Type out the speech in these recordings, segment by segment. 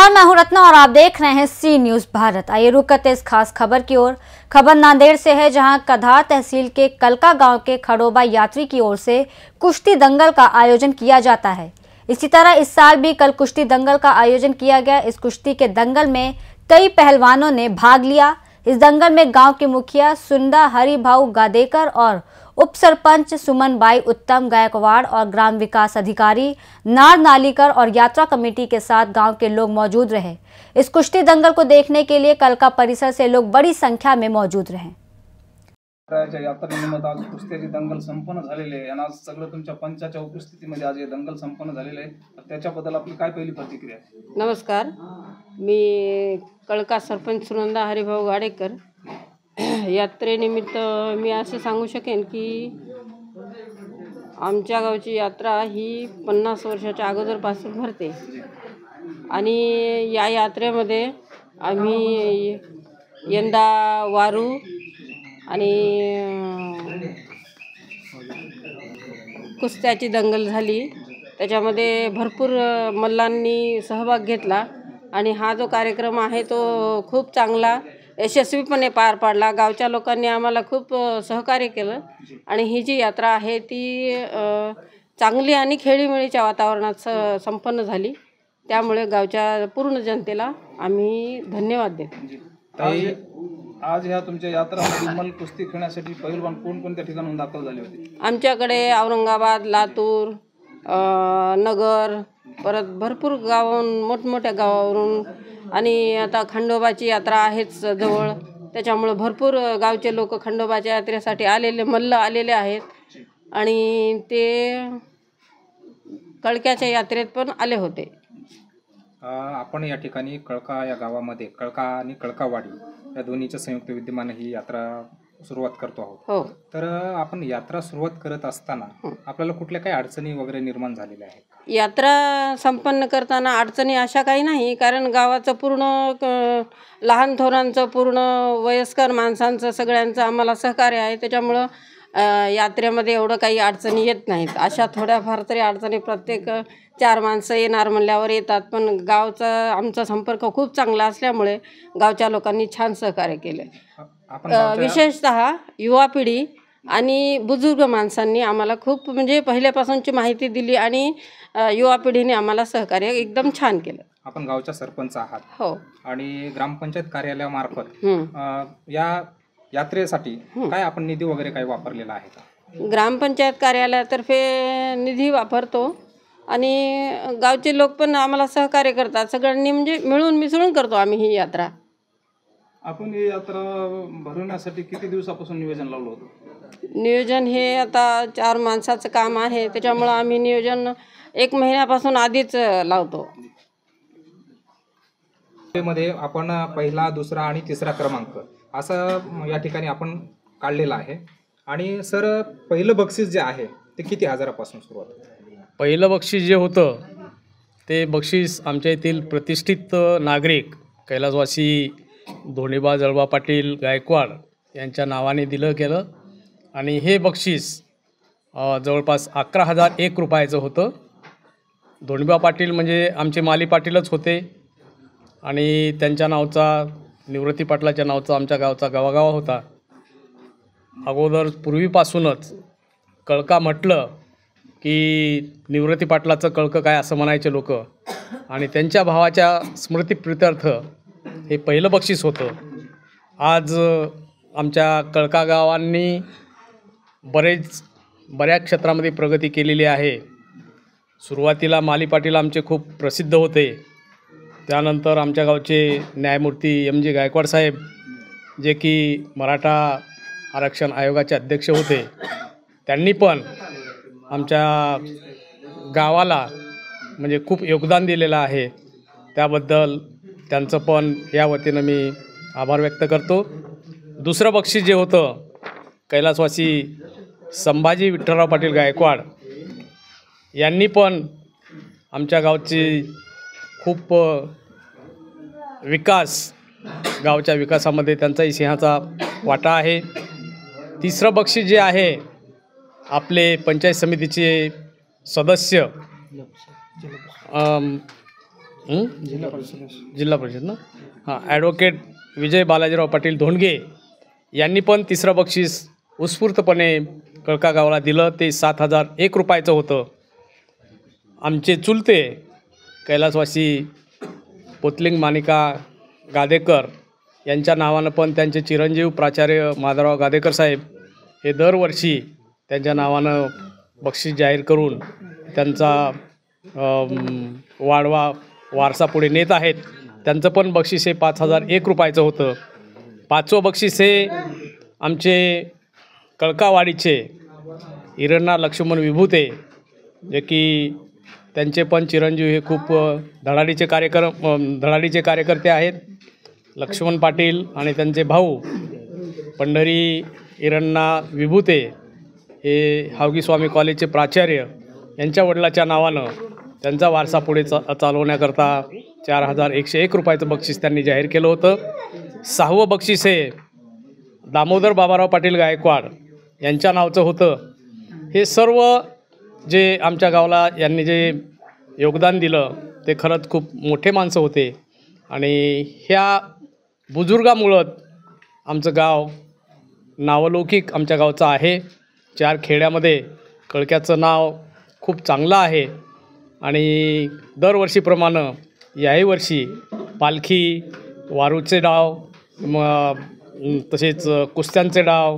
नमस्कार, मैं हूं रत्ना और आप देख रहे हैं सी न्यूज भारत। आइए रुक करते इस खास खबर की ओर। खबर नांदेड़ से है, जहां कधार तहसील के कलका गांव के खड़ोबा यात्री की ओर से कुश्ती दंगल का आयोजन किया जाता है। इसी तरह इस साल भी कल कुश्ती दंगल का आयोजन किया गया। इस कुश्ती के दंगल में कई पहलवानों ने भाग लिया। इस दंगल में गाँव के मुखिया सुंदा हरिभाऊ गादेकर और उप सरपंच सुमन बाई उत्तम गायकवाड़ और ग्राम विकास अधिकारी नार नालीकर और यात्रा कमेटी के साथ गांव के लोग मौजूद रहे। इस कुश्ती दंगल को देखने के लिए कलका परिसर से लोग बड़ी संख्या में मौजूद रहे। यात्रेनिमित्त आज कुस्त्याचे दंगल संपन्न झालेले आहे आणि आज सगळं तुमच्या पंचाच्या उपस्थितीमध्ये आज हे दंगल संपन्न झालेले आहे। त्याच्याबद्दल आपली काय पहिली प्रतिक्रिया आहे? नमस्कार, मी कळका सरपंच सुनंदा हरिभाऊ गाडेकर। यात्रेनिमित्त मी असं सांगू शकेन की आमच्या गावची यात्रा ही 50 वर्षाच्या अगोदरपासून भरते आणि या यात्रेमध्ये आम्ही यंदा वारू आणि कुस्त्याची दंगल झाली, त्याच्यामध्ये भरपूर मल्लांनी सहभाग घेतला आणि हा जो कार्यक्रम आहे तो खूप चांगला यशस्वीपणे पार पाडला। गावच्या लोकांनी आम्हाला खूप सहकार्य केलं आणि ही जी यात्रा आहे ती चांगली आणि खेळीमेळीच्या वातावरणात संपन्न झाली। त्यामुळे गावच्या पूर्ण जनतेला आम्ही धन्यवाद देतो। आज ह्या तुमच्या यात्रामध्ये मल्ल कुस्ती खेळण्यासाठी पहिलवान कोणकोणत्या ठिकाणाहून दाखल झाले होते? आमच्याकडे औरंगाबाद, लातूर, नगर, परत भरपूर गावाहून मोठमोठ्या गावावरून आणि आता खंडोबाची यात्रा आहेच जवळ, त्याच्यामुळे भरपूर गावचे लोक खंडोबाच्या यात्रेसाठी आलेले मल्ल आलेले आहेत आणि ते कळक्याच्या यात्रेत पण आले होते। आपण या ठिकाणी कळका या गावामध्ये कळका आणि कळकावाडी या दोन्हीच्या संयुक्त विद्यमाने ही यात्रा सुरुवात करतो आहोत। हो, तर आपण यात्रा सुरुवात करत असताना आपल्याला कुठल्या काही अडचणी वगैरे निर्माण झालेल्या आहेत? यात्रा संपन्न करताना अडचणी अशा काही नाही, कारण गावाचं पूर्ण लहान थोरांचं पूर्ण वयस्कर माणसांचं सगळ्यांचं आम्हाला सहकार्य आहे, त्याच्यामुळं यात्रेमध्ये एवढं काही अडचणी येत नाहीत। अशा थोड्याफार तरी अडचणी प्रत्येक 4 माणसं येणार म्हणल्यावर येतात, पण गावचा आमचा संपर्क खूप चांगला असल्यामुळे गावच्या लोकांनी छान सहकार्य केले। विशेषतः युवा पिढी आणि बुजुर्ग माणसांनी आम्हाला खूप म्हणजे पहिल्यापासूनची माहिती दिली आणि युवा पिढीने आम्हाला सहकार्य एकदम छान केलं। आपण गावच्या सरपंच आहात हो, आणि ग्रामपंचायत कार्यालयामार्फत या यात्रेसाठी काय आपण निधी वगैरे काही वापरलेला आहे का? ग्रामपंचायत कार्यालयातर्फे निधी वापरतो आणि गावचे लोक पण आम्हाला सहकार्य करतात। सगळ्यांनी म्हणजे मिळून मिसळून करतो आम्ही ही यात्रा। आपण ही यात्रा भरवण्यासाठी किती दिवसापासून नियोजन लावलं होतं? नियोजन हे आता 4 माणसाचं काम आहे, त्याच्यामुळे आम्ही नियोजन 1 महिन्यापासून आधीच लावतो। मध्ये आपण पहिला, दुसरा आणि तिसरा क्रमांक असं या ठिकाणी आपण काढलेला आहे। आणि सर, पहिलं बक्षीस जे आहे ते किती हजारापासून सुरुवात होतं? पहिलं बक्षीस जे होतं ते बक्षीस आमच्या येथील प्रतिष्ठित नागरिक कैलासवासी धोंडीबा जळबा पाटील गायकवाड यांच्या नावाने दिलं गेलं आणि हे बक्षीस जवळपास 11,001 रुपयाचं होतं। धोंडीबा पाटील म्हणजे आमचे माली पाटीलच होते आणि त्यांच्या नावचा, निवृत्ती पाटलाच्या नावचा आमच्या गावचा गावागावा होता। अगोदर पूर्वीपासूनच कळका म्हटलं की निवृत्ती पाटलाचं कळकं काय असं म्हणायचे लोक, आणि त्यांच्या भावाच्या स्मृतीप्रित्यर्थ हे पहिलं बक्षीस होतं। आज आमच्या कळका गावांनी बऱ्याच क्षेत्रामध्ये प्रगती केलेली आहे। सुरुवातीला माली पाटील आमचे खूप प्रसिद्ध होते, त्यानंतर आमच्या गावचे न्यायमूर्ती MG गायकवाड साहेब, जे की मराठा आरक्षण आयोगाचे अध्यक्ष होते, त्यांनी पण आमच्या गावाला म्हणजे खूप योगदान दिलेलं आहे। त्याबद्दल त्यांचं पण या वतीनं मी आभार व्यक्त करतो। दुसरं बक्षीस जे होतं कैलासवासी संभाजी विठ्ठलराव पाटील गायकवाड यांनी पण आमच्या गावची खूप गावच्या विकासामध्ये त्यांचाही सिंहाचा वाटा आहे। तिसरं बक्षीस जे आहे आपले पंचायत समितीचे सदस्य जिल्हा परिषद ना हां, ॲडव्होकेट विजय बालाजीराव पाटील धोंडगे यांनी पण तिसरं बक्षीस उत्स्फूर्तपणे कळका गावाला दिलं. ते 7,001 रुपयाचं होतं. आमचे चुलते कैलासवासी पोतलिंग मानिका गादेकर यांच्या नावानं पण त्यांचे चिरंजीव प्राचार्य माधवराव गादेकर साहेब हे दरवर्षी त्यांच्या नावानं बक्षीस जाहीर करून त्यांचा वारसा पुढे नेत आहेत. त्यांचं पण बक्षीस हे 5,001 रुपयाचं होतं. 5वं बक्षीस हे आमचे कळकावाडीचे हिरण्णा लक्ष्मण विभूते, जे की त्यांचे पण चिरंजीव हे खूप धडाडीचे कार्यकर्ते आहेत. लक्ष्मण पाटील आणि त्यांचे भाऊ पंढरी हिरण्णा विभूते हे हावगी स्वामी कॉलेजचे प्राचार्य यांच्या वडिलाच्या नावानं त्यांचा वारसा पुढे चालवण्याकरता 4,101 रुपयाचं बक्षीस त्यांनी जाहीर केलं होतं. 6वं बक्षीस हे दामोदर बाबाराव पाटील गायकवाड यांच्या नावचं होतं. हे सर्व जे आमच्या गावाला यांनी जे योगदान दिलं ते खरंच खूप मोठे माणसं होते आणि ह्या बुजुर्गामुळं आमचं गाव नावलौकिक आमच्या गावचं आहे. 4 खेड्यामध्ये कळक्याचं नाव खूप चांगलं आहे आणि दरवर्षीप्रमाणे याही वर्षी पालखी, वारूचे डाव, तसेच कुस्त्यांचे डाव,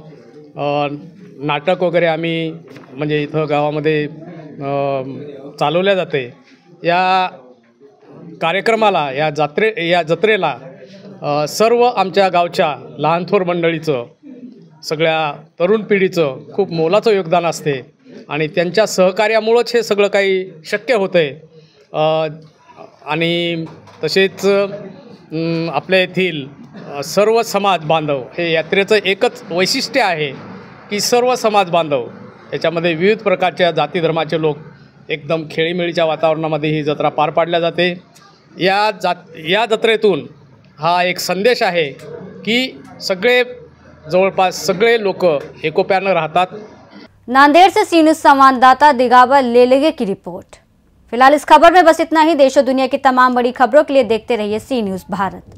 नाटक वगैरे आम्ही म्हणजे इथं गावामध्ये चालवल्या जाते. या कार्यक्रमाला या जत्रेला सर्व आमच्या गावच्या लहान थोर मंडळीचं, सगळ्या तरुण पिढीचं खूप मोलाचं योगदान असते आणि त्यांच्या सहकार्यामुळंच हे सगळं काही शक्य होतं आहे. आणि तसेच आपल्या येथील सर्व समाज बांधव हे यात्रेचं एकच वैशिष्ट्य आहे की सर्व समाज बांधव याच्यामध्ये विविध प्रकारच्या जाती धर्माचे लोक एकदम खेळीमेळीच्या वातावरणामध्ये ही जत्रा पार पाडल्या जाते. या जत्रेतून हा एक संदेश आहे की जवळपास सगळे लोक एकोप्यानं राहतात. नांदेड़ से सी न्यूज़ संवाददाता दिगावर लेलेगे की रिपोर्ट। फिलहाल इस खबर में बस इतना ही। देश और दुनिया की तमाम बड़ी खबरों के लिए देखते रहिए सी न्यूज़ भारत।